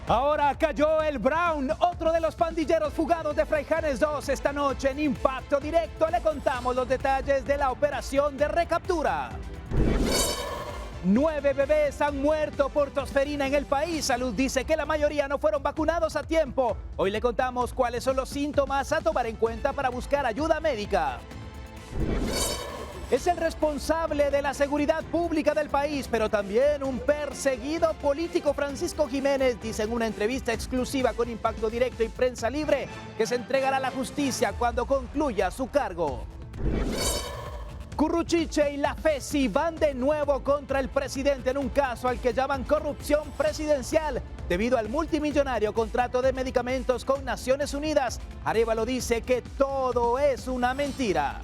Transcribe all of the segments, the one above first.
Ahora cayó el Brown, otro de los pandilleros fugados de Fraijanes 2. Esta noche en Impacto Directo le contamos los detalles de la operación de recaptura. 9 bebés han muerto por tosferina en el país. Salud dice que la mayoría no fueron vacunados a tiempo. Hoy le contamos cuáles son los síntomas a tomar en cuenta para buscar ayuda médica. Es el responsable de la seguridad pública del país, pero también un perseguido político. Francisco Jiménez dice en una entrevista exclusiva con Impacto Directo y Prensa Libre que se entregará a la justicia cuando concluya su cargo. Curruchiche y la FESI van de nuevo contra el presidente en un caso al que llaman corrupción presidencial debido al multimillonario contrato de medicamentos con Naciones Unidas. Arévalo dice que todo es una mentira.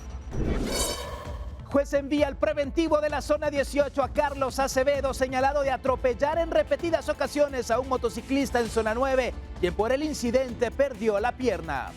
Juez envía el preventivo de la zona 18 a Carlos Acevedo, señalado de atropellar en repetidas ocasiones a un motociclista en zona 9, quien por el incidente perdió la pierna.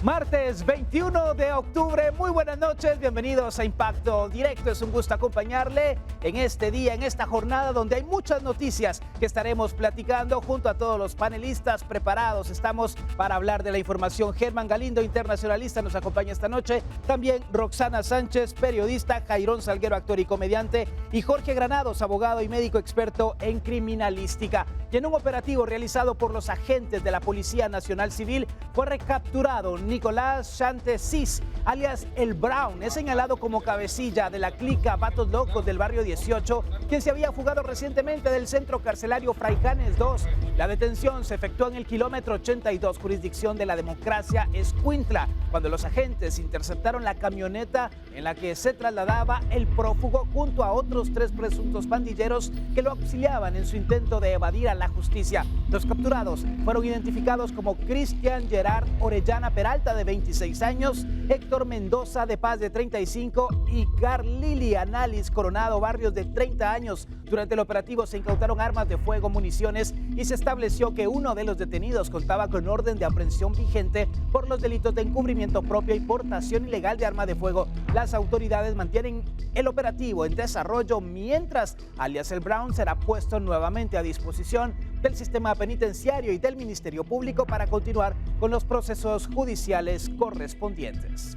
Martes 21 de octubre, muy buenas noches, bienvenidos a Impacto Directo. Es un gusto acompañarle en este día, en esta jornada donde hay muchas noticias que estaremos platicando junto a todos los panelistas preparados. Estamos para hablar de la información. Germán Galindo, internacionalista, nos acompaña esta noche. También Roxana Sánchez, periodista, Jairón Salguero, actor y comediante, y Jorge Granados, abogado y médico experto en criminalística. Y en un operativo realizado por los agentes de la Policía Nacional Civil fue recapturado Nicolás Chantesis, alias El Brown. Es señalado como cabecilla de la clica Vatos Locos del barrio 18, quien se había fugado recientemente del centro carcelario Fraijanes 2. La detención se efectuó en el kilómetro 82, jurisdicción de la Democracia, Escuintla, cuando los agentes interceptaron la camioneta en la que se trasladaba el prófugo junto a otros 3 presuntos pandilleros que lo auxiliaban en su intento de evadir a la justicia. Los capturados fueron identificados como Cristian Gerard Orellana Peralta, de 26 años, Héctor Mendoza de Paz, de 35, y Carlili Analis Coronado Barrios, de 30 años. Durante el operativo se incautaron armas de fuego, municiones, y se estableció que uno de los detenidos contaba con orden de aprehensión vigente por los delitos de encubrimiento propio y portación ilegal de arma de fuego. Las autoridades mantienen el operativo en desarrollo mientras alias El Brown será puesto nuevamente a disposición del sistema penitenciario y del Ministerio Público para continuar con los procesos judiciales correspondientes.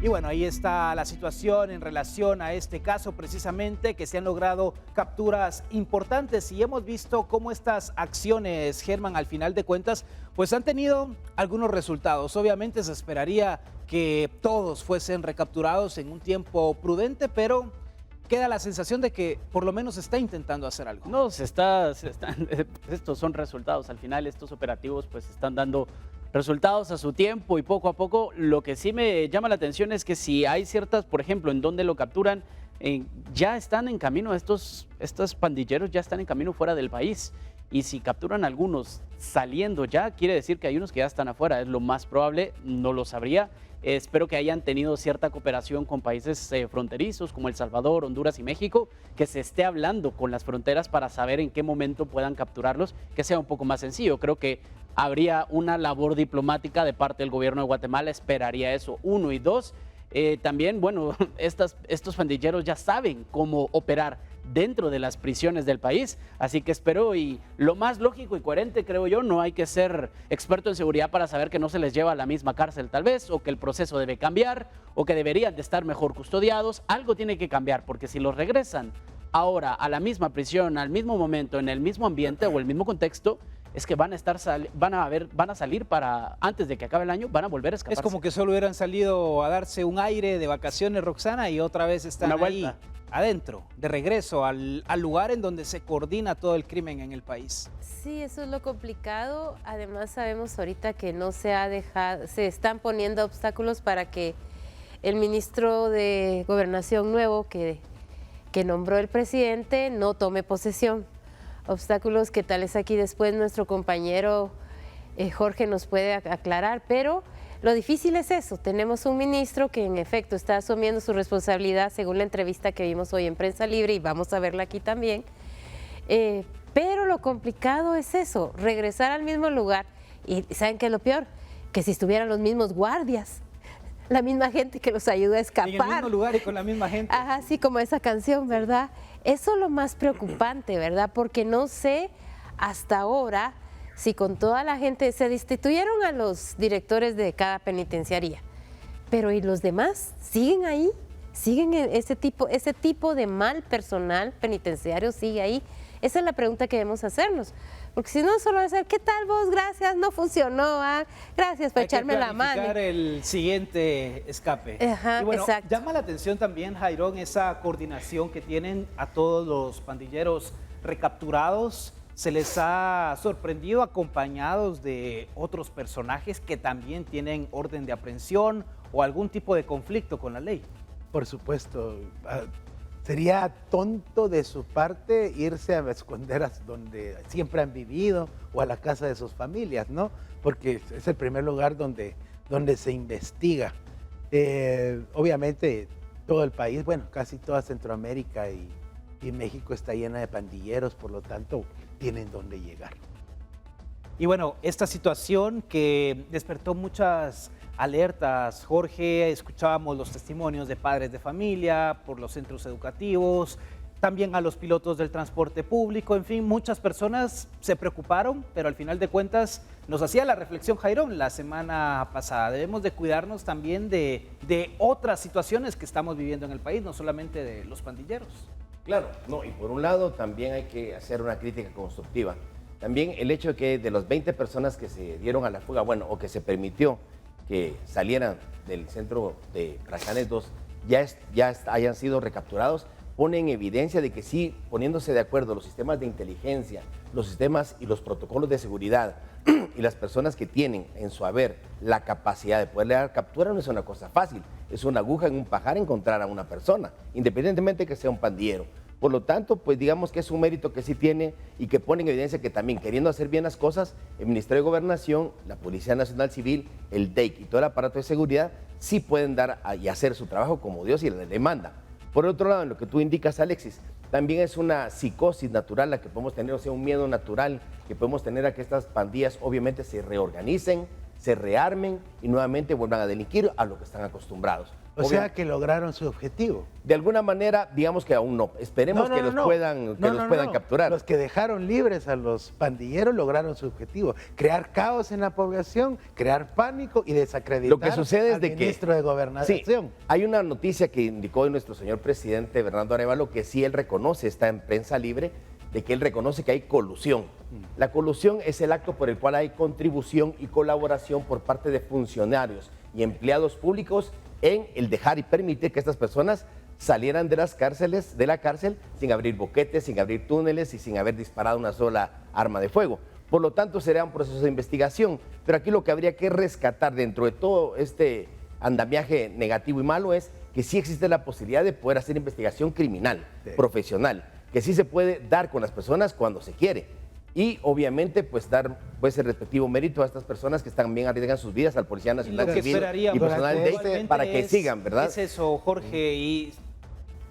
Y bueno, ahí está la situación en relación a este caso precisamente, que se han logrado capturas importantes y hemos visto cómo estas acciones, Germán, al final de cuentas, pues han tenido algunos resultados. Obviamente se esperaría que todos fuesen recapturados en un tiempo prudente, pero queda la sensación de que por lo menos se está intentando hacer algo. No, estos son resultados. Al final estos operativos pues están dando resultados a su tiempo y poco a poco. Lo que sí me llama la atención es que si hay ciertas, por ejemplo, en donde lo capturan, ya están en camino, estos pandilleros ya están en camino fuera del país. Y si capturan algunos saliendo ya, quiere decir que hay unos que ya están afuera. Es lo más probable, no lo sabría. Espero que hayan tenido cierta cooperación con países fronterizos como El Salvador, Honduras y México, que se esté hablando con las fronteras para saber en qué momento puedan capturarlos, que sea un poco más sencillo. Creo que habría una labor diplomática de parte del gobierno de Guatemala, esperaría eso, 1 y 2. También, bueno, estos pandilleros ya saben cómo operar dentro de las prisiones del país, así que espero, y lo más lógico y coherente, creo yo, no hay que ser experto en seguridad para saber que no se les lleva a la misma cárcel tal vez, o que el proceso debe cambiar, o que deberían de estar mejor custodiados. Algo tiene que cambiar, porque si los regresan ahora a la misma prisión, al mismo momento, en el mismo ambiente o el mismo contexto, es que van a salir para, antes de que acabe el año, van a volver a escaparse. Es como que solo hubieran salido a darse un aire de vacaciones, Roxana, y otra vez están ahí adentro, de regreso al lugar en donde se coordina todo el crimen en el país. Sí, eso es lo complicado. Además sabemos ahorita que no se ha dejado, se están poniendo obstáculos para que el ministro de Gobernación nuevo que nombró el presidente no tome posesión. Obstáculos que tal vez aquí después nuestro compañero Jorge nos puede aclarar, pero lo difícil es eso. Tenemos un ministro que en efecto está asumiendo su responsabilidad según la entrevista que vimos hoy en Prensa Libre y vamos a verla aquí también, pero lo complicado es eso, regresar al mismo lugar. Y ¿saben qué es lo peor? Que si estuvieran los mismos guardias, la misma gente que los ayudó a escapar. En el mismo lugar y con la misma gente. Ajá, sí, como esa canción, ¿verdad? Eso es lo más preocupante, ¿verdad? Porque no sé hasta ahora si con toda la gente se destituyeron a los directores de cada penitenciaría, pero ¿y los demás? ¿Siguen ahí? ¿Siguen ese tipo de mal personal penitenciario sigue ahí? Esa es la pregunta que debemos hacernos. Porque si no, solo va a ser, ¿qué tal vos? Gracias, no funcionó. Gracias por echarme la mano. Hay que planificar el siguiente escape. Ajá, y bueno, exacto. llama la atención también, Jairón, esa coordinación que tienen a todos los pandilleros recapturados. Se les ha sorprendido acompañados de otros personajes que también tienen orden de aprehensión o algún tipo de conflicto con la ley. Por supuesto. Sería tonto de su parte irse a esconder a donde siempre han vivido o a la casa de sus familias, ¿no? Porque es el primer lugar donde se investiga. Obviamente todo el país, bueno, casi toda Centroamérica y México está llena de pandilleros, por lo tanto tienen dónde llegar. Y bueno, esta situación que despertó muchas alertas, Jorge, escuchábamos los testimonios de padres de familia, por los centros educativos, también a los pilotos del transporte público, en fin, muchas personas se preocuparon, pero al final de cuentas nos hacía la reflexión Jairón la semana pasada. Debemos de cuidarnos también de otras situaciones que estamos viviendo en el país, no solamente de los pandilleros. Claro, no, y por un lado también hay que hacer una crítica constructiva. También el hecho de que de los 20 personas que se dieron a la fuga, bueno, o que se permitió que salieran del centro de Fraijanes 2, ya hayan sido recapturados, pone en evidencia de que sí, poniéndose de acuerdo los sistemas de inteligencia, los sistemas y los protocolos de seguridad y las personas que tienen en su haber la capacidad de poderle dar captura, no es una cosa fácil, es una aguja en un pajar encontrar a una persona, independientemente de que sea un pandillero. Por lo tanto, pues digamos que es un mérito que sí tiene y que pone en evidencia que también, queriendo hacer bien las cosas, el Ministerio de Gobernación, la Policía Nacional Civil, el DEIC y todo el aparato de seguridad sí pueden dar y hacer su trabajo como Dios y la demanda. Por otro lado, en lo que tú indicas, Alexis, también es una psicosis natural la que podemos tener, o sea, un miedo natural que podemos tener a que estas pandillas obviamente se reorganicen, se rearmen y nuevamente vuelvan a delinquir a lo que están acostumbrados. O sea que lograron su objetivo. De alguna manera, digamos que aún no. Esperemos que los puedan capturar. Los que dejaron libres a los pandilleros lograron su objetivo. Crear caos en la población, crear pánico y desacreditar lo que sucede es al de ministro de Gobernación. Sí, hay una noticia que indicó hoy nuestro señor presidente Bernardo Arévalo que sí él reconoce, está en prensa libre, de que él reconoce que hay colusión. La colusión es el acto por el cual hay contribución y colaboración por parte de funcionarios y empleados públicos en el dejar y permitir que estas personas salieran de la cárcel sin abrir boquetes, sin abrir túneles y sin haber disparado una sola arma de fuego. Por lo tanto, será un proceso de investigación. Pero aquí lo que habría que rescatar dentro de todo este andamiaje negativo y malo es que sí existe la posibilidad de poder hacer investigación criminal, profesional, que sí se puede dar con las personas cuando se quiere. Y obviamente pues dar pues el respectivo mérito a estas personas que también arriesgan sus vidas al Policía Nacional Civil y personal de para que sigan, ¿verdad? Es eso, Jorge y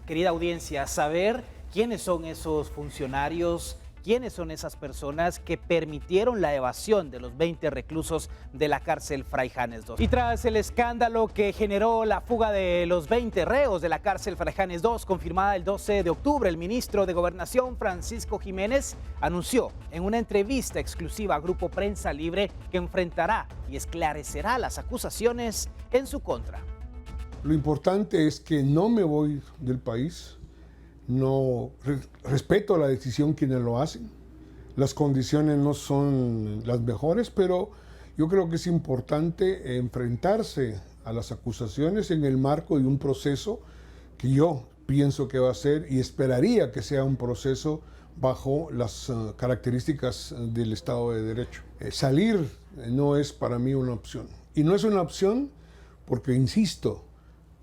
querida audiencia, saber quiénes son esos funcionarios, quiénes son esas personas que permitieron la evasión de los 20 reclusos de la cárcel Fraijanes 2. Y tras el escándalo que generó la fuga de los 20 reos de la cárcel Fraijanes 2, confirmada el 12 de octubre, el ministro de Gobernación, Francisco Jiménez, anunció en una entrevista exclusiva a Grupo Prensa Libre que enfrentará y esclarecerá las acusaciones en su contra. Lo importante es que no me voy del país. No respeto la decisión quienes lo hacen. Las condiciones no son las mejores, pero yo creo que es importante enfrentarse a las acusaciones en el marco de un proceso que yo pienso que va a ser y esperaría que sea un proceso bajo las características del Estado de Derecho. Salir no es para mí una opción. Y no es una opción porque, insisto,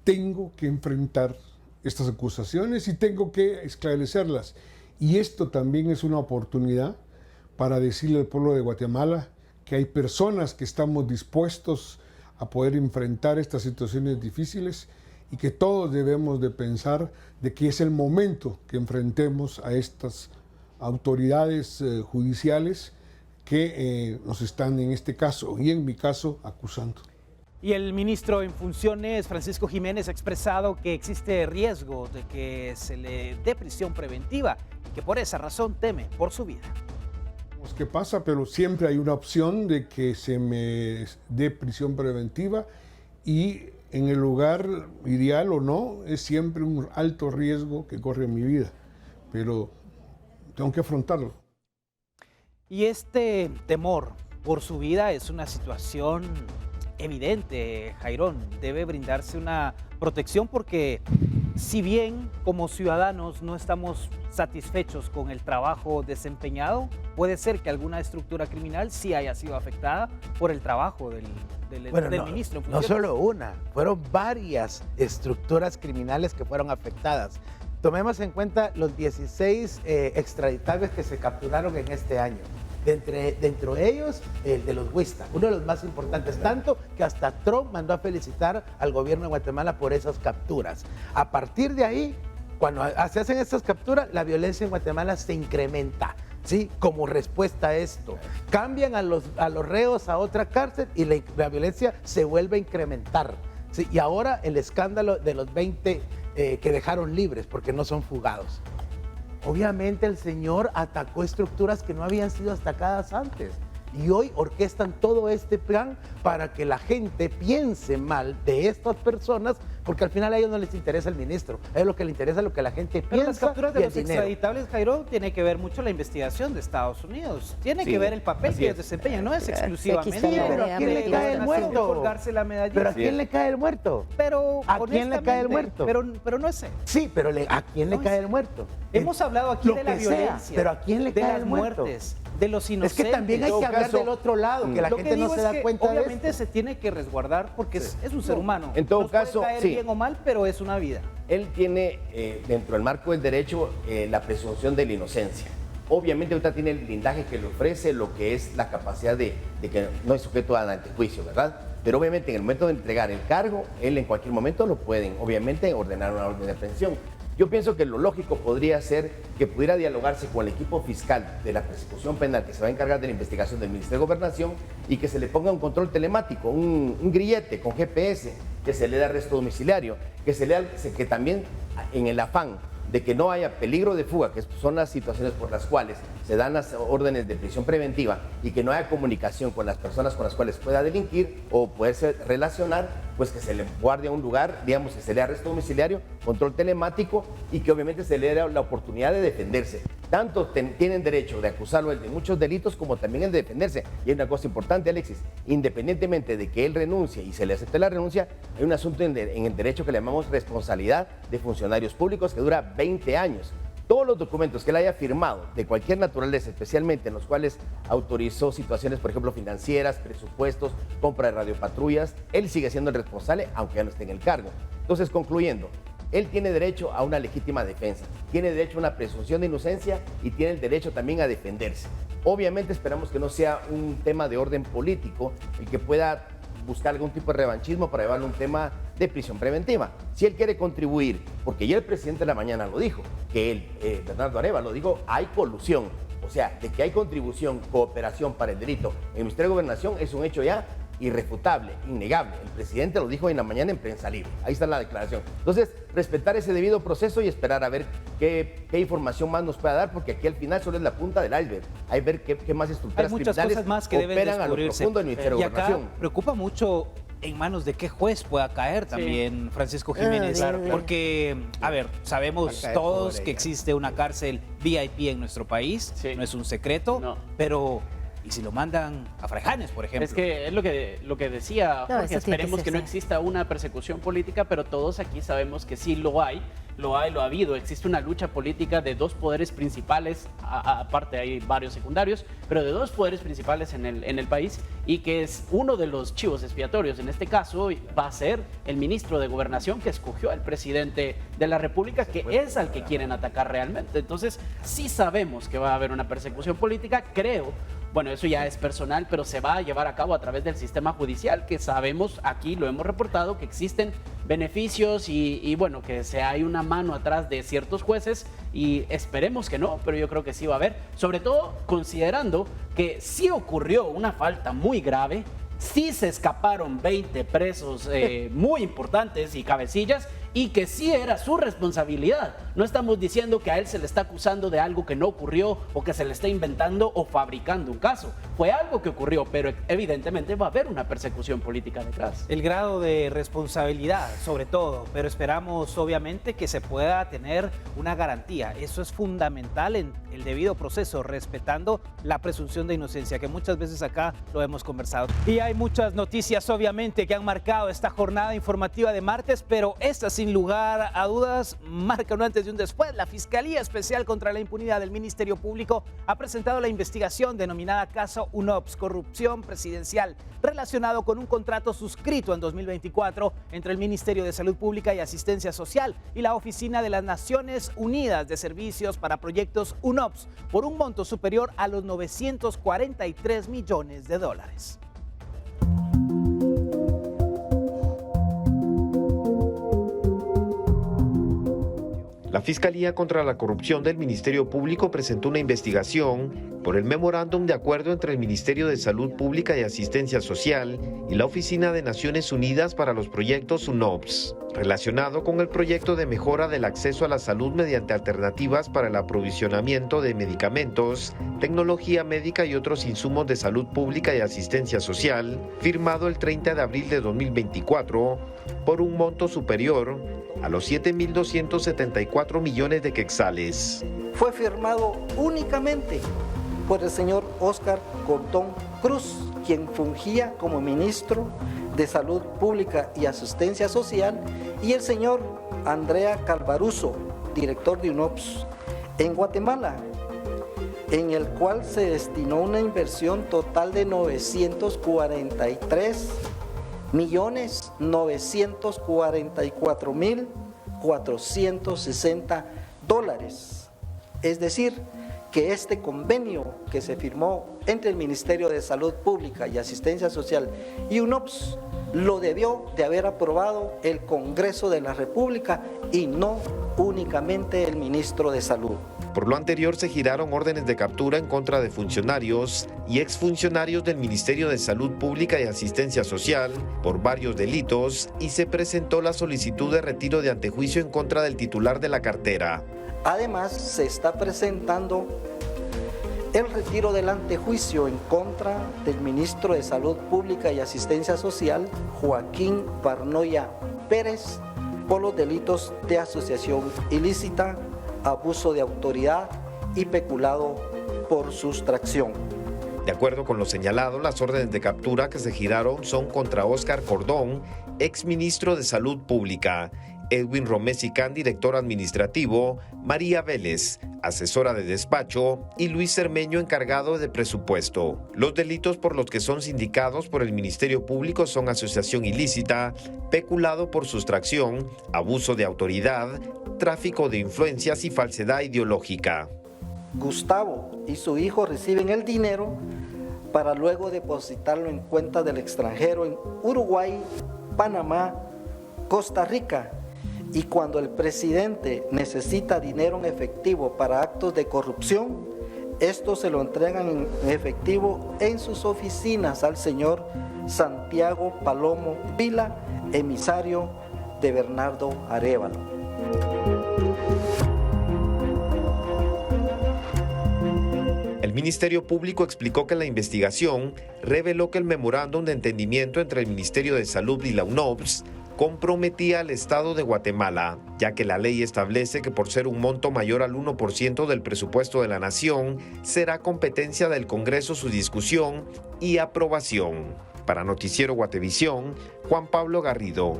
tengo que enfrentar estas acusaciones y tengo que esclarecerlas. Y esto también es una oportunidad para decirle al pueblo de Guatemala que hay personas que estamos dispuestos a poder enfrentar estas situaciones difíciles y que todos debemos de pensar de que es el momento que enfrentemos a estas autoridades judiciales que nos están en este caso y en mi caso acusando. Y el ministro en funciones, Francisco Jiménez, ha expresado que existe riesgo de que se le dé prisión preventiva y que por esa razón teme por su vida. Pues qué pasa, pero siempre hay una opción de que se me dé prisión preventiva y en el lugar ideal o no, es siempre un alto riesgo que corre mi vida, pero tengo que afrontarlo. Y este temor por su vida es una situación evidente, Jairón. Debe brindarse una protección porque si bien como ciudadanos no estamos satisfechos con el trabajo desempeñado, puede ser que alguna estructura criminal sí haya sido afectada por el trabajo del ministro en funciones. No solo una, fueron varias estructuras criminales que fueron afectadas. Tomemos en cuenta los 16 extraditables que se capturaron en este año. Dentro de ellos, el de los Huista, uno de los más importantes, tanto que hasta Trump mandó a felicitar al gobierno de Guatemala por esas capturas. A partir de ahí, cuando se hacen estas capturas, la violencia en Guatemala se incrementa, ¿sí? Como respuesta a esto. Cambian a los reos a otra cárcel y la violencia se vuelve a incrementar, ¿sí? Y ahora el escándalo de los 20 que dejaron libres porque no son fugados. Obviamente el señor atacó estructuras que no habían sido atacadas antes y hoy orquestan todo este plan para que la gente piense mal de estas personas, porque al final a ellos no les interesa el ministro, a ellos lo que les interesa es lo que la gente Pero piensa. las capturas de y el los dinero. extraditables, Jairo, tiene que ver mucho la investigación de Estados Unidos. Tiene que ver el papel que ellos desempeñan, no es exclusivamente. aquí está la Pero ¿a quién le cae el muerto? Colgarse la medallita. ¿Pero a quién le cae el muerto? Pero ¿A quién le cae el muerto? Pero no es él. Sí, pero ¿a quién le cae el muerto? Hemos hablado aquí Lo de la que sea, violencia, pero ¿a quién le de cae las el muerto? muertes, de los Es inocentes. que también hay que hablar caso, del otro lado, que la Lo gente que no digo se es da que cuenta de obviamente esto. se tiene que resguardar porque es un ser humano. En todo Nos puede caso, caer sí. bien o mal, pero es una vida. Él tiene dentro del marco del derecho la presunción de la inocencia. Obviamente ahorita tiene el blindaje que le ofrece lo que es la capacidad de que no es sujeto a antejuicio, ¿verdad? Pero obviamente en el momento de entregar el cargo, él en cualquier momento lo pueden, obviamente, ordenar una orden de aprehensión. Yo pienso que lo lógico podría ser que pudiera dialogarse con el equipo fiscal de la persecución penal que se va a encargar de la investigación del Ministerio de Gobernación y que se le ponga un control telemático, un grillete con GPS, que se le dé arresto domiciliario, que también en el afán de que no haya peligro de fuga, que son las situaciones por las cuales se dan las órdenes de prisión preventiva y que no haya comunicación con las personas con las cuales pueda delinquir o poderse relacionar, pues que se le guarde a un lugar, digamos que se le dé arresto domiciliario, control telemático y que obviamente se le dé la oportunidad de defenderse. Tanto tienen derecho de acusarlo de muchos delitos como también el de defenderse. Y hay una cosa importante, Alexis, independientemente de que él renuncie y se le acepte la renuncia, hay un asunto en el derecho que le llamamos responsabilidad de funcionarios públicos que dura 20 años. Todos los documentos que él haya firmado de cualquier naturaleza, especialmente en los cuales autorizó situaciones, por ejemplo, financieras, presupuestos, compra de radiopatrullas, él sigue siendo el responsable, aunque ya no esté en el cargo. Entonces, concluyendo, él tiene derecho a una legítima defensa, tiene derecho a una presunción de inocencia y tiene el derecho también a defenderse. Obviamente esperamos que no sea un tema de orden político el que pueda buscar algún tipo de revanchismo para llevarlo a un tema de prisión preventiva. Si él quiere contribuir, porque ya el presidente de la mañana lo dijo, que él, Bernardo Arevalo lo dijo, hay colusión. O sea, de que hay contribución, cooperación para el delito en el Ministerio de Gobernación es un hecho ya irrefutable, innegable. El presidente lo dijo en la mañana en Prensa Libre. Ahí está la declaración. Entonces, respetar ese debido proceso y esperar a ver qué información más nos pueda dar, porque aquí al final solo es la punta del iceberg. Hay que ver qué más estructuras Hay muchas criminales cosas más que deben operan a lo descubrirse. profundo del Ministerio de Y acá Gobernación. preocupa mucho en manos de qué juez pueda caer también Francisco Jiménez. claro. Porque, a ver, sabemos Va a caer todos sobre que ella. existe una cárcel VIP en nuestro país, Sí. no es un secreto, No. pero ¿y si lo mandan a Fraijanes, por ejemplo? Es que es lo que decía No, Jorge, eso tiene que esperemos ser que no así. exista una persecución política, pero todos aquí sabemos que sí lo hay, lo ha habido. Existe una lucha política de dos poderes principales, aparte hay varios secundarios, pero de dos poderes principales en el país, y que es uno de los chivos expiatorios. En este caso va a ser el ministro de Gobernación que escogió al presidente de la República, que es al que quieren atacar realmente. Entonces, sí sabemos que va a haber una persecución política, creo. Bueno, eso ya es personal, pero se va a llevar a cabo a través del sistema judicial, que sabemos, aquí lo hemos reportado, que existen beneficios y bueno, que hay una mano atrás de ciertos jueces, y esperemos que no, pero yo creo que sí va a haber, sobre todo considerando que sí ocurrió una falta muy grave, sí se escaparon 20 presos muy importantes y cabecillas, y que sí era su responsabilidad. No estamos diciendo que a él se le está acusando de algo que no ocurrió o que se le está inventando o fabricando un caso. Fue algo que ocurrió, pero evidentemente va a haber una persecución política detrás. El grado de responsabilidad, sobre todo, pero esperamos obviamente que se pueda tener una garantía. Eso es fundamental en el debido proceso, respetando la presunción de inocencia, que muchas veces acá lo hemos conversado. Y hay muchas noticias obviamente que han marcado esta jornada informativa de martes, pero esta sin lugar a dudas marca un antes y un después. La Fiscalía Especial contra la Impunidad del Ministerio Público ha presentado la investigación denominada Caso UNOPS, corrupción presidencial, relacionado con un contrato suscrito en 2024 entre el Ministerio de Salud Pública y Asistencia Social y la Oficina de las Naciones Unidas de Servicios para Proyectos UNOPS por un monto superior a los 943 millones de dólares. La Fiscalía contra la Corrupción del Ministerio Público presentó una investigación por el memorándum de acuerdo entre el Ministerio de Salud Pública y Asistencia Social y la Oficina de Naciones Unidas para los Proyectos UNOPS, relacionado con el proyecto de mejora del acceso a la salud mediante alternativas para el aprovisionamiento de medicamentos, tecnología médica y otros insumos de salud pública y asistencia social, firmado el 30 de abril de 2024, por un monto superior a los 7.274 millones de quetzales. Fue firmado únicamente por el señor Óscar Cordón Cruz, quien fungía como ministro de Salud Pública y Asistencia Social, y el señor Andrea Calvaruso, director de UNOPS en Guatemala, en el cual se destinó una inversión total de 943.944.460 dólares. Es decir, que este convenio que se firmó entre el Ministerio de Salud Pública y Asistencia Social y UNOPS lo debió de haber aprobado el Congreso de la República y no únicamente el ministro de Salud. Por lo anterior, se giraron órdenes de captura en contra de funcionarios y exfuncionarios del Ministerio de Salud Pública y Asistencia Social por varios delitos y se presentó la solicitud de retiro de antejuicio en contra del titular de la cartera. Además, se está presentando el retiro del antejuicio en contra del ministro de Salud Pública y Asistencia Social, Joaquín Barnoya Pérez, por los delitos de asociación ilícita, abuso de autoridad y peculado por sustracción. De acuerdo con lo señalado, las órdenes de captura que se giraron son contra Óscar Cordón, exministro de Salud Pública, Edwin Romesicán, director administrativo, María Vélez, asesora de despacho, y Luis Cermeño, encargado de presupuesto. Los delitos por los que son sindicados por el Ministerio Público son asociación ilícita, peculado por sustracción, abuso de autoridad, tráfico de influencias y falsedad ideológica. Gustavo y su hijo reciben el dinero para luego depositarlo en cuentas del extranjero en Uruguay, Panamá, Costa Rica. Y cuando el presidente necesita dinero en efectivo para actos de corrupción, estos se lo entregan en efectivo en sus oficinas al señor Santiago Palomo Vila, emisario de Bernardo Arévalo. El Ministerio Público explicó que la investigación reveló que el memorándum de entendimiento entre el Ministerio de Salud y la UNOPS comprometía al Estado de Guatemala, ya que la ley establece que por ser un monto mayor al 1% del presupuesto de la nación, será competencia del Congreso su discusión y aprobación. Para Noticiero Guatevisión, Juan Pablo Garrido.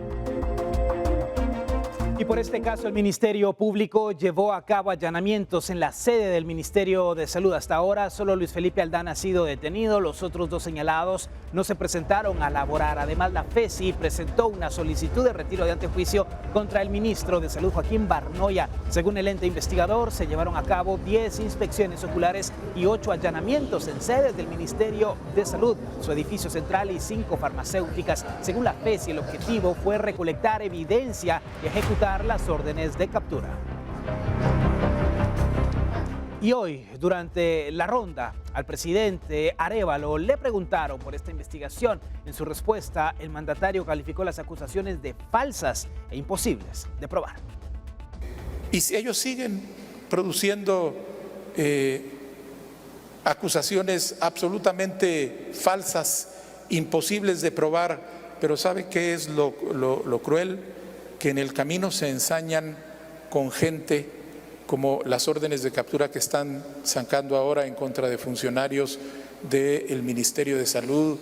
Y por este caso, el Ministerio Público llevó a cabo allanamientos en la sede del Ministerio de Salud. Hasta ahora, solo Luis Felipe Aldana ha sido detenido. Los otros dos señalados no se presentaron a laborar. Además, la FESI presentó una solicitud de retiro de antejuicio contra el ministro de Salud, Joaquín Barnoya. Según el ente investigador, se llevaron a cabo 10 inspecciones oculares y 8 allanamientos en sedes del Ministerio de Salud, su edificio central y 5 farmacéuticas. Según la FESI, el objetivo fue recolectar evidencia y ejecutar las órdenes de captura. Y hoy, durante la ronda, al presidente Arévalo le preguntaron por esta investigación. En su respuesta, el mandatario calificó las acusaciones de falsas e imposibles de probar. Y si ellos siguen produciendo acusaciones absolutamente falsas, imposibles de probar, pero ¿sabe qué es lo cruel? Que en el camino se ensañan con gente como las órdenes de captura que están sacando ahora en contra de funcionarios del Ministerio de Salud,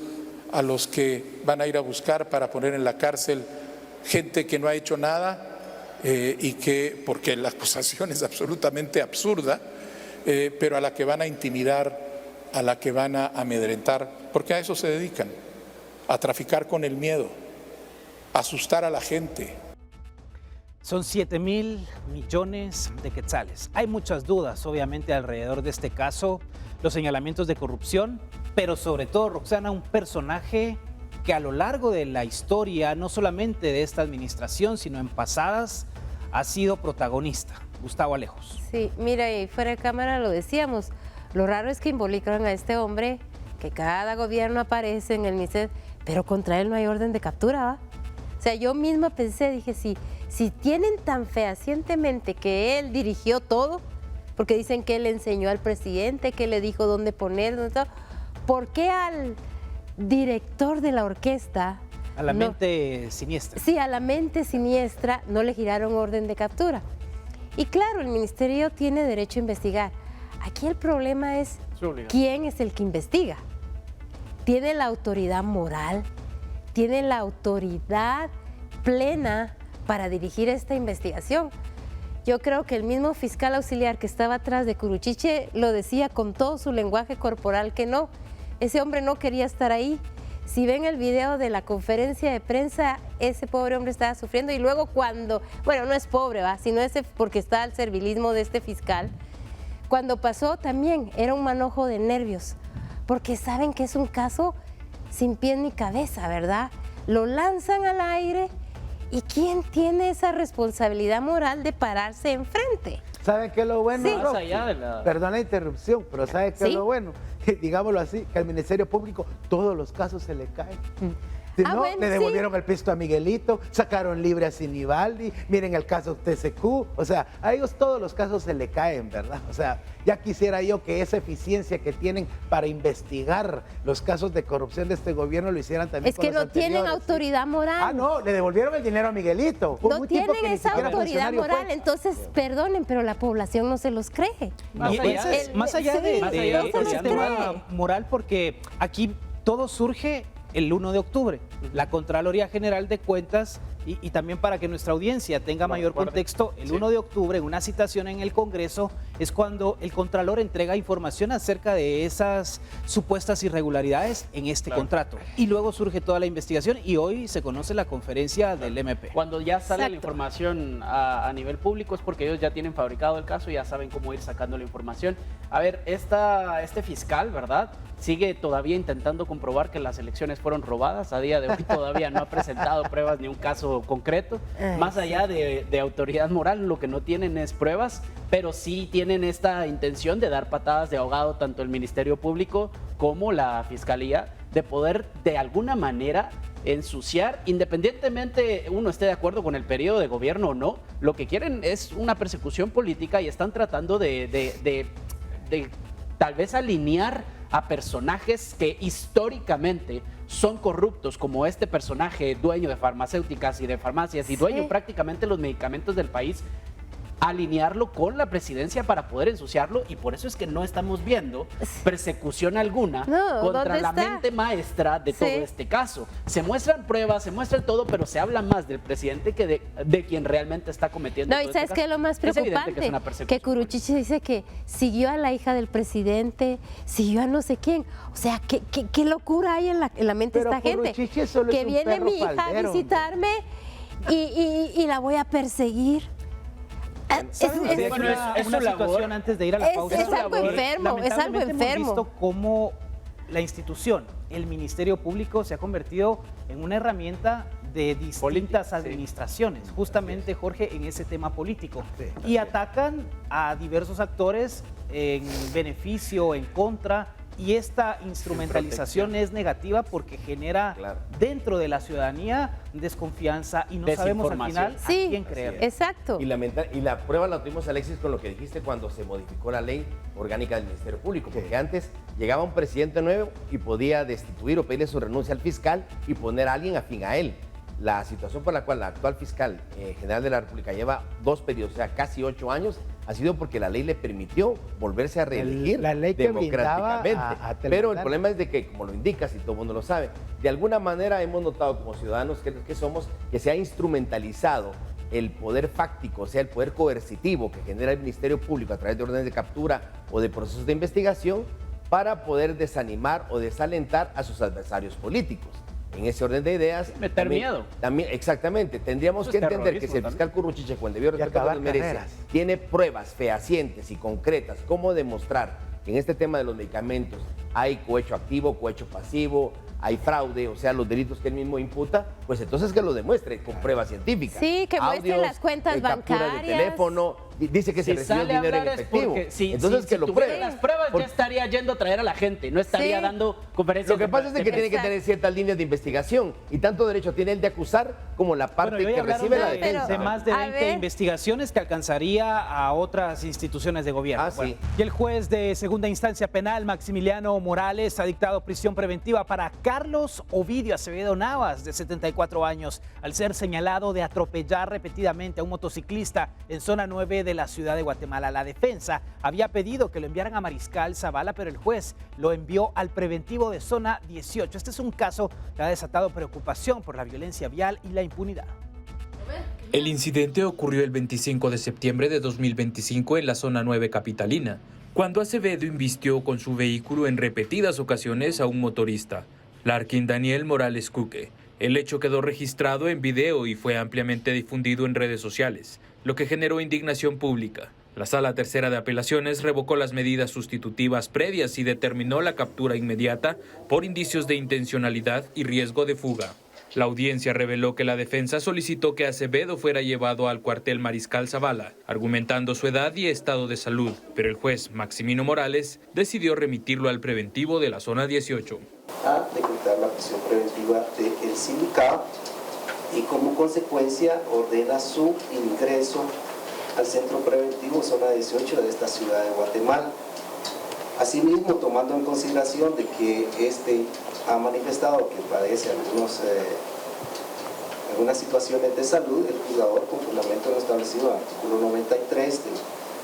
a los que van a ir a buscar para poner en la cárcel gente que no ha hecho nada y que, porque la acusación es absolutamente absurda, pero a la que van a intimidar, a la que van a amedrentar, porque a eso se dedican, a traficar con el miedo, a asustar a la gente. Son 7.000 millones de quetzales. Hay muchas dudas, obviamente, alrededor de este caso, los señalamientos de corrupción, pero sobre todo, Roxana, un personaje que a lo largo de la historia, no solamente de esta administración, sino en pasadas, ha sido protagonista. Gustavo Alejos. Sí, mira, y fuera de cámara lo decíamos, lo raro es que involucran a este hombre, que cada gobierno aparece en el ministerio, pero contra él no hay orden de captura, ¿va? O sea, yo misma pensé, dije, si tienen tan fehacientemente que él dirigió todo, porque dicen que él enseñó al presidente, que le dijo dónde poner, dónde todo, ¿por qué al director de la orquesta? A la mente siniestra. Sí, a la mente siniestra no le giraron orden de captura. Y claro, el ministerio tiene derecho a investigar. Aquí el problema es quién es el que investiga. Tiene la autoridad moral, tiene la autoridad plena para dirigir esta investigación. Yo creo que el mismo fiscal auxiliar que estaba atrás de Curuchiche lo decía con todo su lenguaje corporal que no, ese hombre no quería estar ahí. Si ven el video de la conferencia de prensa, ese pobre hombre estaba sufriendo y luego cuando, bueno, no es pobre, ¿va? Sino ese porque está al servilismo de este fiscal, cuando pasó también era un manojo de nervios, porque saben que es un caso sin pies ni cabeza, ¿verdad? Lo lanzan al aire y ¿quién tiene esa responsabilidad moral de pararse enfrente? ¿Saben qué es lo bueno? Sí. Más allá de la... Perdón la interrupción, pero ¿saben qué es ¿Sí? lo bueno? Digámoslo así, que al Ministerio Público todos los casos se le caen. Si no, bueno, le devolvieron sí. el pisto a Miguelito, sacaron libre a Sinibaldi, miren el caso TCQ, o sea, a ellos todos los casos se le caen, ¿verdad? O sea, ya quisiera yo que esa eficiencia que tienen para investigar los casos de corrupción de este gobierno lo hicieran también Es con que los no tienen anteriores, ¿sí? autoridad moral. Ah, no, le devolvieron el dinero a Miguelito. Hubo No un tiempo tienen que ni esa siquiera autoridad funcionario moral, fue. entonces perdonen, pero la población no se los cree. Más Y allá ese es de- más allá sí, de, más de- allá de de ese los tema cree. moral, porque aquí todo surge el 1 de octubre. La Contraloría General de Cuentas, y también para que nuestra audiencia tenga mayor contexto, el 1 de octubre, en una citación en el Congreso, es cuando el Contralor entrega información acerca de esas supuestas irregularidades en este contrato. Y luego surge toda la investigación y hoy se conoce la conferencia del MP. Cuando ya sale la Exacto. información a nivel público es porque ellos ya tienen fabricado el caso y ya saben cómo ir sacando la información. A ver, este fiscal, ¿verdad? Sigue todavía intentando comprobar que las elecciones fueron robadas. A día de hoy todavía no ha presentado pruebas ni un caso concreto. Ay, Más allá de autoridad moral, lo que no tienen es pruebas, pero sí tienen esta intención de dar patadas de ahogado tanto el Ministerio Público como la Fiscalía, de poder de alguna manera ensuciar, independientemente uno esté de acuerdo con el periodo de gobierno o no, lo que quieren es una persecución política y están tratando de tal vez alinear a personajes que históricamente son corruptos, como este personaje dueño de farmacéuticas y de farmacias y dueño Sí. prácticamente los medicamentos del país, alinearlo con la presidencia para poder ensuciarlo, y por eso es que no estamos viendo persecución alguna No, contra ¿dónde la está? mente maestra de Sí. todo este caso. Se muestran pruebas, se muestra todo, pero se habla más del presidente que de quien realmente está cometiendo No, todo y ¿sabes este qué caso. es lo más Es evidente preocupante? que es una persecución Que Curuchiche dice que siguió a la hija del presidente, siguió a no sé quién. O sea, ¿qué locura hay en la mente de Pero esta gente? Curuchiche solo es Que un viene perro mi hija faldero, a visitarme y la voy a perseguir. ¿Saben ustedes bueno, una es su labor. situación antes de ir a la Es- pausa? es algo Que enfermo, es algo lamentablemente enfermo. Hemos visto cómo la institución, el Ministerio Público, se ha convertido en una herramienta de distintas administraciones, justamente, Jorge, en ese tema político. Y atacan a diversos actores en beneficio, en contra, y esta instrumentalización es negativa porque genera dentro de la ciudadanía desconfianza y no sabemos al final a quién creer. Exacto. Y la prueba la tuvimos, Alexis, con lo que dijiste cuando se modificó la ley orgánica del Ministerio Público, porque antes llegaba un presidente nuevo y podía destituir o pedirle su renuncia al fiscal y poner a alguien afín a él. La situación por la cual la actual fiscal general de la República lleva 2 periodos, o sea, casi 8 años, ha sido porque la ley le permitió volverse a reelegir la ley que democráticamente. a Pero el problema es de que, como lo indicas y todo el mundo lo sabe, de alguna manera hemos notado como ciudadanos que somos que se ha instrumentalizado el poder fáctico, o sea, el poder coercitivo que genera el Ministerio Público a través de órdenes de captura o de procesos de investigación para poder desanimar o desalentar a sus adversarios políticos. En ese orden de ideas... Meter miedo. También, exactamente. Tendríamos que entender que si el fiscal Curruchiche, con el debido respeto que nos merece, tiene pruebas fehacientes y concretas, cómo demostrar que en este tema de los medicamentos hay cohecho activo, cohecho pasivo, hay fraude, o sea, los delitos que él mismo imputa, pues entonces que lo demuestre con pruebas científicas. Sí, que muestren las cuentas capturas bancarias. de teléfono, dice que se recibió dinero en efectivo. Entonces que lo pruebe. Las pruebas ya estaría yendo a traer a la gente, no estaría dando conferencias. Lo que pasa es que tiene que tener ciertas líneas de investigación y tanto derecho tiene él de acusar como la parte que recibe la defensa. De más de 20 investigaciones que alcanzaría a otras instituciones de gobierno. Y el juez de segunda instancia penal, Maximiliano Morales, ha dictado prisión preventiva para Carlos Ovidio Acevedo Navas, de 74 años, al ser señalado de atropellar repetidamente a un motociclista en zona 9 de la ciudad de Guatemala. La defensa había pedido que lo enviaran a Mariscal Zavala, pero el juez lo envió al preventivo de zona 18. Este es un caso que ha desatado preocupación por la violencia vial y la impunidad. El incidente ocurrió el 25 de septiembre de 2025 en la zona 9 capitalina, cuando Acevedo invistió con su vehículo en repetidas ocasiones a un motorista, Larkin Daniel Morales Cuque. El hecho quedó registrado en video y fue ampliamente difundido en redes sociales, lo que generó indignación pública. La Sala Tercera de Apelaciones revocó las medidas sustitutivas previas y determinó la captura inmediata por indicios de intencionalidad y riesgo de fuga. La audiencia reveló que la defensa solicitó que Acevedo fuera llevado al cuartel Mariscal Zavala, argumentando su edad y estado de salud, pero el juez Maximino Morales decidió remitirlo al preventivo de la zona 18. A decretar la prisión preventiva del sindicato y como consecuencia ordena su ingreso al centro preventivo zona 18 de esta ciudad de Guatemala. Asimismo, tomando en consideración de que este ha manifestado que padece algunas situaciones de salud, el juzgador, con fundamento en lo establecido en el artículo 93 de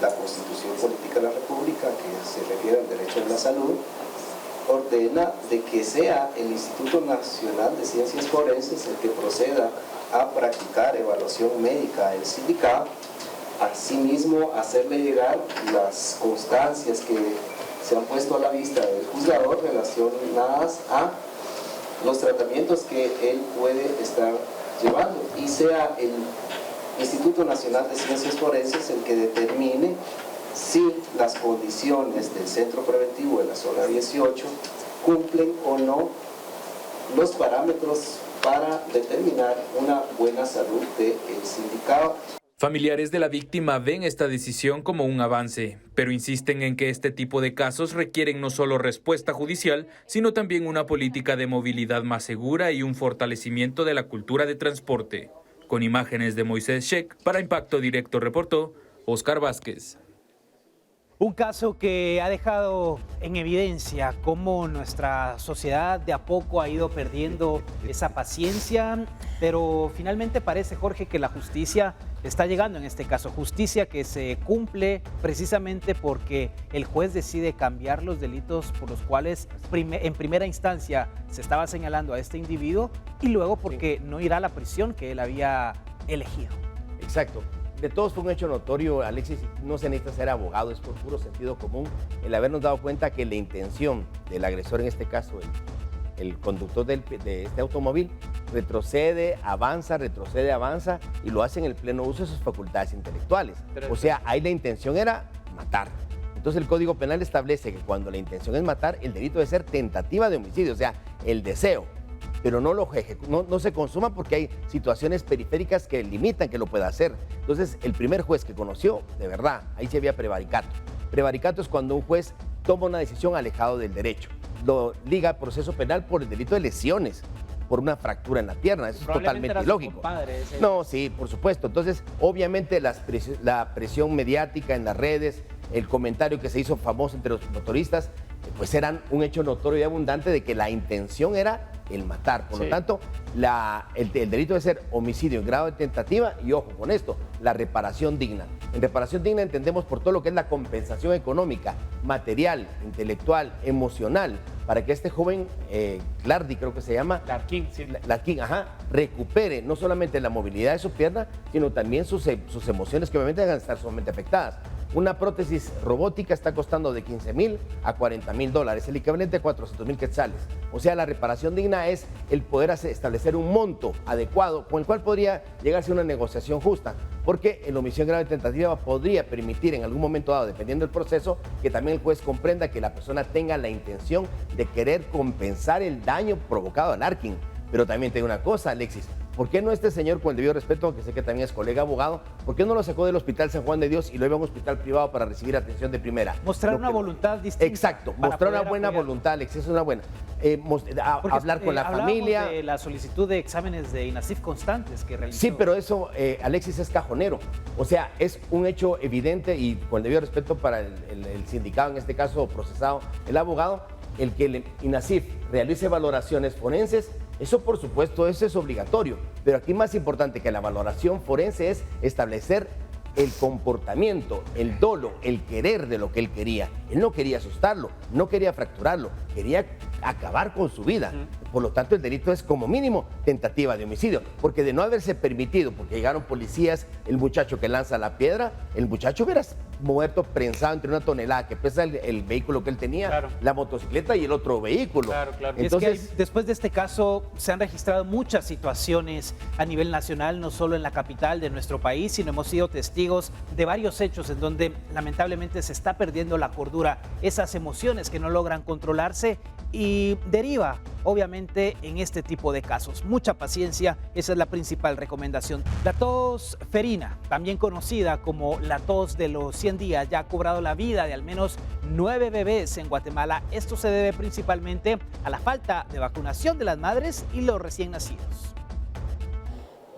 la Constitución Política de la República, que se refiere al derecho a la salud, ordena de que sea el Instituto Nacional de Ciencias Forenses el que proceda a practicar evaluación médica del sindicato, asimismo hacerle llegar las constancias que se han puesto a la vista del juzgador relacionadas a los tratamientos que él puede estar llevando y sea el Instituto Nacional de Ciencias Forenses el que determine si las condiciones del centro preventivo de la zona 18 cumplen o no los parámetros para determinar una buena salud del sindicato. Familiares de la víctima ven esta decisión como un avance, pero insisten en que este tipo de casos requieren no solo respuesta judicial, sino también una política de movilidad más segura y un fortalecimiento de la cultura de transporte. Con imágenes de Moisés Sheck, para Impacto Directo reportó Oscar Vázquez. Un caso que ha dejado en evidencia cómo nuestra sociedad de a poco ha ido perdiendo esa paciencia, pero finalmente parece, Jorge, que la justicia está llegando en este caso. Justicia que se cumple precisamente porque el juez decide cambiar los delitos por los cuales en primera instancia se estaba señalando a este individuo y luego porque no irá a la prisión que él había elegido. Exacto. De todos fue un hecho notorio, Alexis, no se necesita ser abogado, es por puro sentido común el habernos dado cuenta que la intención del agresor, en este caso el conductor de este automóvil, retrocede, avanza y lo hace en el pleno uso de sus facultades intelectuales. O sea, ahí la intención era matar. Entonces el Código Penal establece que cuando la intención es matar, el delito debe ser tentativa de homicidio, o sea, el deseo. pero no se consuma porque hay situaciones periféricas que limitan que lo pueda hacer. Entonces, el primer juez que conoció, de verdad, ahí se había prevaricato. Prevaricato es cuando un juez toma una decisión alejado del derecho. Lo liga a proceso penal por el delito de lesiones, por una fractura en la pierna. Eso es totalmente ilógico. No, sí, por supuesto. Entonces, obviamente la presión mediática en las redes, el comentario que se hizo famoso entre los motoristas, pues eran un hecho notorio y abundante de que la intención era el matar. Por lo tanto, el delito debe ser homicidio en grado de tentativa y, ojo con esto, la reparación digna. En reparación digna entendemos por todo lo que es la compensación económica, material, intelectual, emocional, para que este joven, Clardy creo que se llama, Larkin, sí. Larkin, recupere no solamente la movilidad de su pierna, sino también sus emociones, que obviamente van a estar sumamente afectadas. Una prótesis robótica está costando de $15,000 a $40,000, el equivalente a 400,000 quetzales. O sea, la reparación digna es el poder establecer un monto adecuado con el cual podría llegarse a una negociación justa, porque el homicidio grave de tentativa podría permitir en algún momento dado, dependiendo del proceso, que también el juez comprenda que la persona tenga la intención de querer compensar el daño provocado al Larkin. Pero también te digo una cosa, Alexis, ¿por qué no este señor, con el debido respeto, aunque sé que también es colega abogado, por qué no lo sacó del Hospital San Juan de Dios y lo llevó a un hospital privado para recibir atención de primera? Mostrar una voluntad distinta. Exacto, mostrar una buena voluntad, Alexis, es una buena. Hablar con la familia. De la solicitud de exámenes de INASIF constantes que realizó. Sí, pero eso, Alexis, es cajonero. O sea, es un hecho evidente y con el debido respeto para el sindicado, en este caso procesado, el abogado, el que el INASIF realice valoraciones forenses. Eso, por supuesto, eso es obligatorio, pero aquí más importante que la valoración forense es establecer el comportamiento, el dolo, el querer de lo que él quería. Él no quería asustarlo, no quería fracturarlo, quería acabar con su vida. Por lo tanto, el delito es como mínimo tentativa de homicidio, porque de no haberse permitido, porque llegaron policías, el muchacho que lanza la piedra, el muchacho hubiera muerto prensado entre una tonelada que pesa el vehículo que él tenía, la motocicleta y el otro vehículo. Claro. Entonces, es que después de este caso se han registrado muchas situaciones a nivel nacional, no solo en la capital de nuestro país, sino hemos sido testigos de varios hechos en donde lamentablemente se está perdiendo la cordura, esas emociones que no logran controlarse y deriva obviamente en este tipo de casos. Mucha paciencia, esa es la principal recomendación. La tos ferina, también conocida como la tos de los 100 días, ya ha cobrado la vida de al menos 9 bebés en Guatemala. Esto se debe principalmente a la falta de vacunación de las madres y los recién nacidos.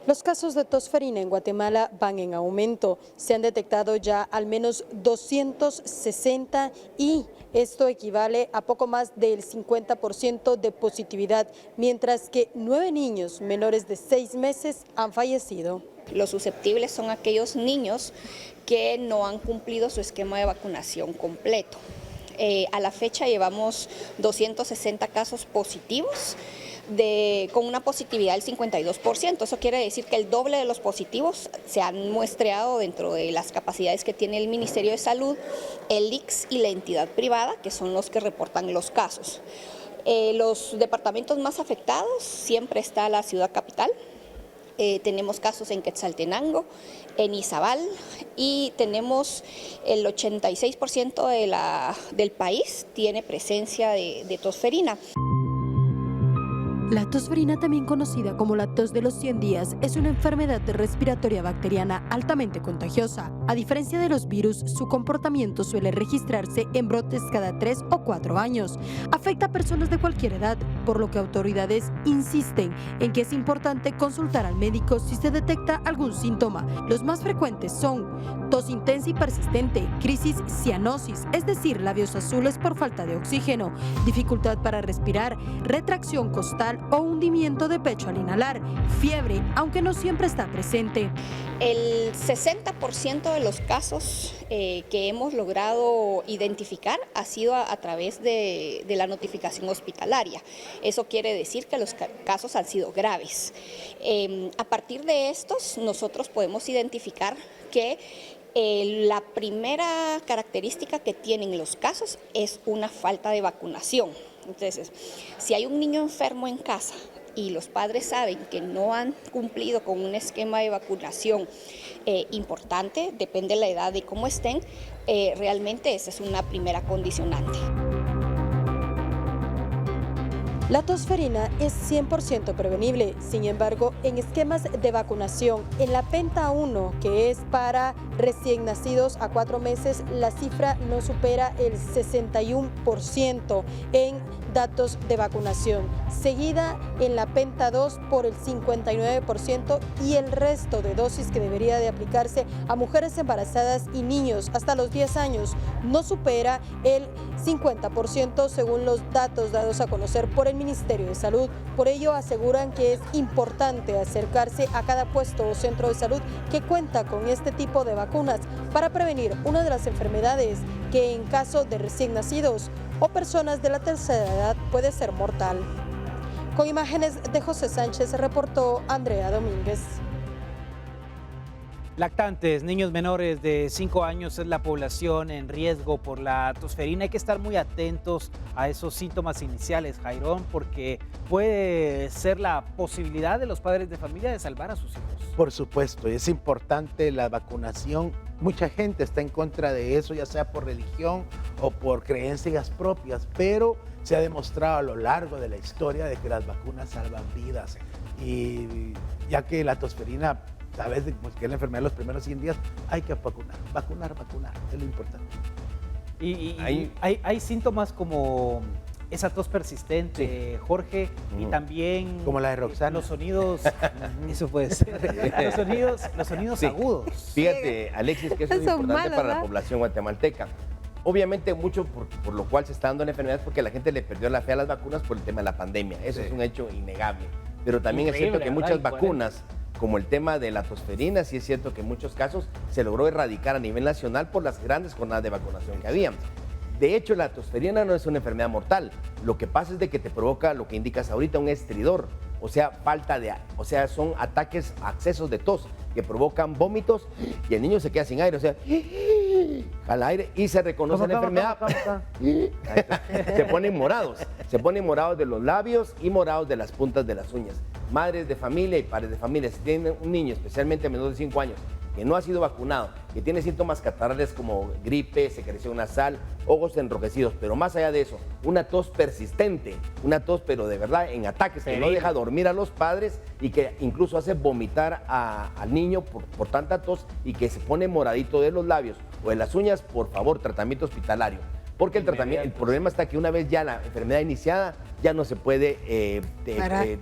Los casos de tos ferina en Guatemala van en aumento. Se han detectado ya al menos 260 y esto equivale a poco más del 50% de positividad, mientras que 9 niños menores de 6 meses han fallecido. Los susceptibles son aquellos niños que no han cumplido su esquema de vacunación completo. A la fecha llevamos 260 casos positivos, con una positividad del 52%. Eso quiere decir que el doble de los positivos se han muestreado dentro de las capacidades que tiene el Ministerio de Salud, el ICS y la entidad privada, que son los que reportan los casos. Los departamentos más afectados siempre está la ciudad capital. Tenemos casos en Quetzaltenango, en Izabal y tenemos el 86% del país tiene presencia de tos ferina. La tos ferina, también conocida como la tos de los 100 días, es una enfermedad respiratoria bacteriana altamente contagiosa. A diferencia de los virus, su comportamiento suele registrarse en brotes cada 3 o 4 años. Afecta a personas de cualquier edad, por lo que autoridades insisten en que es importante consultar al médico si se detecta algún síntoma. Los más frecuentes son tos intensa y persistente, crisis cianosis, es decir, labios azules por falta de oxígeno, dificultad para respirar, retracción costal o hundimiento de pecho al inhalar, fiebre, aunque no siempre está presente. El 60% de los casos que hemos logrado identificar ha sido a través de la notificación hospitalaria. Eso quiere decir que los casos han sido graves. A partir de estos, nosotros podemos identificar que la primera característica que tienen los casos es una falta de vacunación. Entonces, si hay un niño enfermo en casa y los padres saben que no han cumplido con un esquema de vacunación importante, depende de la edad y cómo estén, realmente esa es una primera condicionante. La tosferina es 100% prevenible, sin embargo, en esquemas de vacunación, en la Penta 1, que es para recién nacidos a 4 meses, la cifra no supera el 61% en datos de vacunación, seguida en la Penta 2 por el 59% y el resto de dosis que debería de aplicarse a mujeres embarazadas y niños hasta los 10 años no supera el 50% según los datos dados a conocer por el Ministerio de Salud. Por ello aseguran que es importante acercarse a cada puesto o centro de salud que cuenta con este tipo de vacunas para prevenir una de las enfermedades que en caso de recién nacidos o personas de la tercera edad puede ser mortal. Con imágenes de José Sánchez reportó Andrea Domínguez. Lactantes, niños menores de 5 años es la población en riesgo por la tosferina. Hay que estar muy atentos a esos síntomas iniciales, Jairón, porque puede ser la posibilidad de los padres de familia de salvar a sus hijos. Por supuesto, es importante la vacunación. Mucha gente está en contra de eso, ya sea por religión o por creencias propias, pero se ha demostrado a lo largo de la historia de que las vacunas salvan vidas. Y ya que la tosferina, sabes que es la enfermedad de los primeros 100 días, hay que vacunar, es lo importante. Y hay síntomas como esa tos persistente, sí, Jorge, y también como la de Roxana. Los sonidos, eso puede ser, los sonidos sí, agudos. Fíjate, Alexis, que eso es importante para la población guatemalteca. Obviamente mucho por lo cual se está dando la enfermedad es porque la gente le perdió la fe a las vacunas por el tema de la pandemia. Eso sí, es un hecho innegable. Pero también es cierto que muchas vacunas, como el tema de la tosferina, sí es cierto que en muchos casos se logró erradicar a nivel nacional por las grandes jornadas de vacunación que había. De hecho, la tosferina no es una enfermedad mortal. Lo que pasa es de que te provoca, lo que indicas ahorita, un estridor. O sea, son ataques, accesos de tos que provocan vómitos y el niño se queda sin aire. O sea, jala aire y se reconoce la enfermedad. Se ponen morados de los labios y morados de las puntas de las uñas. Madres de familia y padres de familia, si tienen un niño, especialmente menor de 5 años, que no ha sido vacunado, que tiene síntomas catarrales como gripe, secreción nasal, ojos enrojecidos, pero más allá de eso, una tos persistente, una tos pero de verdad en ataques, que no deja dormir a los padres y que incluso hace vomitar al niño por tanta tos y que se pone moradito de los labios o de las uñas, por favor, tratamiento hospitalario. Porque el problema está que una vez ya la enfermedad iniciada, ya no se puede,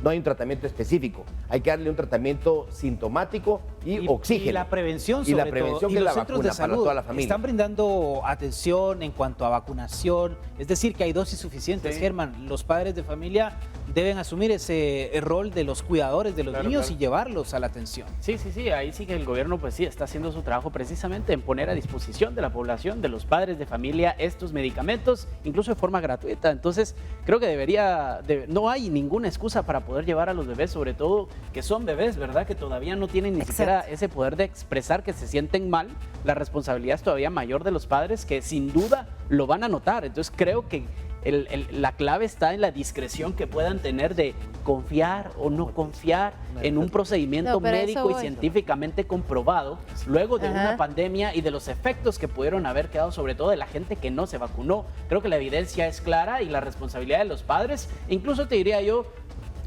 no hay un tratamiento específico. Hay que darle un tratamiento sintomático y oxígeno. Y la prevención, sobre todo. Y la prevención que es la vacuna para toda la familia. Están brindando atención en cuanto a vacunación, es decir, que hay dosis suficientes, sí. Germán, los padres de familia deben asumir ese rol de los cuidadores de los niños y llevarlos a la atención. Sí, ahí sí que el gobierno pues sí está haciendo su trabajo precisamente en poner a disposición de la población, de los padres de familia, estos medicamentos, incluso de forma gratuita. Entonces, creo que no hay ninguna excusa para poder llevar a los bebés, sobre todo que son bebés, ¿verdad? Que todavía no tienen ni siquiera ese poder de expresar que se sienten mal. La responsabilidad es todavía mayor de los padres, que sin duda lo van a notar. Entonces, creo que la clave está en la discreción que puedan tener de confiar o no confiar en un procedimiento médico y científicamente comprobado luego de una pandemia y de los efectos que pudieron haber quedado sobre todo de la gente que no se vacunó. Creo que la evidencia es clara y la responsabilidad de los padres, incluso te diría yo,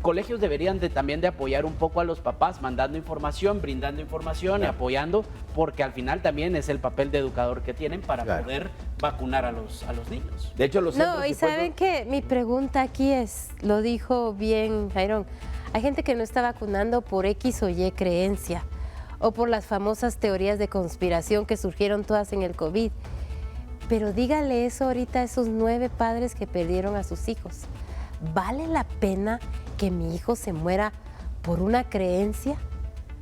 colegios deberían también de apoyar un poco a los papás, mandando información, brindando información y apoyando, porque al final también es el papel de educador que tienen para poder vacunar a los niños. De hecho, y saben que mi pregunta aquí es, lo dijo bien Jairón, hay gente que no está vacunando por X o Y creencia o por las famosas teorías de conspiración que surgieron todas en el COVID, pero dígale eso ahorita a esos 9 padres que perdieron a sus hijos. ¿Vale la pena que mi hijo se muera por una creencia?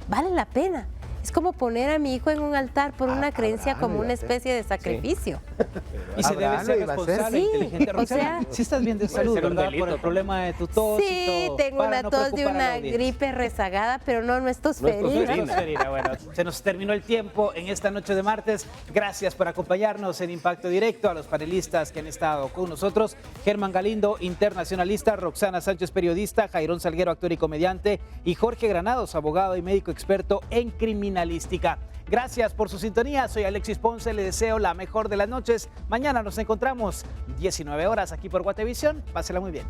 ¿Vale la pena? Es como poner a mi hijo en un altar por una creencia como una especie de sacrificio. Y se debe ser responsable, inteligente. Roxana, si estás bien de salud, ¿verdad? Por el problema de tu tos y todo. Tengo una tos de una gripe rezagada, pero no es tosferina. Bueno, se nos terminó el tiempo en esta noche de martes. Gracias por acompañarnos en Impacto Directo, a los panelistas que han estado con nosotros. Germán Galindo, internacionalista, Roxana Sánchez, periodista, Jairón Salguero, actor y comediante, y Jorge Granados, abogado y médico experto en criminalística. Gracias por su sintonía. Soy Alexis Ponce. Le deseo la mejor de las noches. Mañana nos encontramos 19 horas aquí por Guatevisión. Pásela muy bien.